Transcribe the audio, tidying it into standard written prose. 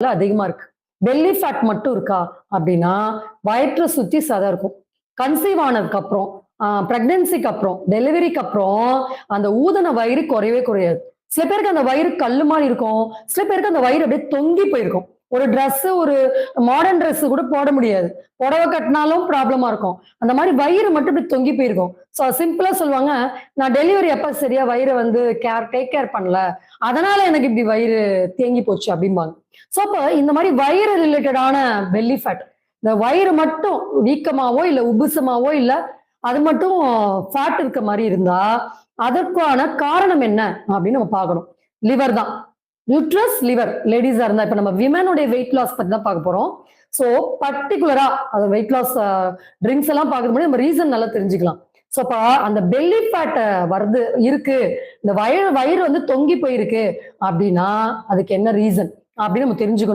அதிகமா இருக்கு. Belly fat மட்டும் இருக்கா அப்படின்னா, வயிற்ற சுத்தி சதை இருக்கும். கன்சீவ் ஆனதுக்கு அப்புறம், பிரெக்னன்சிக்கு அப்புறம், டெலிவரிக்கு அப்புறம் அந்த ஊதுன வயிறு குறையவே குறையாது. சில பேருக்கு அந்த வயிறு கல்லு மாரி இருக்கும். சில பேருக்கு அந்த வயிறு அப்படியே தொங்கி போயிருக்கும். ஒரு ஒரு மாடர்ன் ட்ரெஸ் கூட போட முடியாது. புடவை கட்டினாலும் ப்ராப்ளமா இருக்கும். அந்த மாரி வயிறு மட்டும் இப்படி தொங்கி போயிருக்கும். சிம்பிளா சொல்லுவாங்க, "நான் டெலிவரி அப்ப சரியா வயிற வந்து டேக் கேர் பண்ணல. அதனால எனக்கு இப்படி வயிறு தேங்கி போச்சு" அப்படிம்பாங்க. அப்ப இந்த மாரி வயிறு ரிலேட்டடான பெல்லி ஃபேட். இந்த வயிறு மட்டும் வீக்கமாவோ, இல்ல உப்புசமாவோ, இல்ல அது மட்டும் ஃபேட் இருக்க மாரி இருந்தா, அதற்கான காரணம் என்ன அப்படின்னு நம்ம பார்க்கணும். லிவர் தான். யூட்ரஸ், லிவர் லேடீஸா இருந்தா, இப்ப நம்ம விமனுடைய வெயிட் லாஸ் பத்தி தான் பார்க்க போறோம். சோ பர்ட்டிகுலரா அது வெயிட் லாஸ் ட்ரிங்க்ஸ் எல்லாம் பார்க்கறது முன்னாடி நம்ம ரீசன் நல்லா தெரிஞ்சுக்கலாம். அப்ப அந்த பெல்லி ஃபேட் வருது இருக்கு. இந்த வயிறு வயிறு வந்து தொங்கி போயிருக்கு அப்படின்னா, அதுக்கு என்ன ரீசன் அப்படின்னு நம்ம தெரிஞ்சுக்கணும்.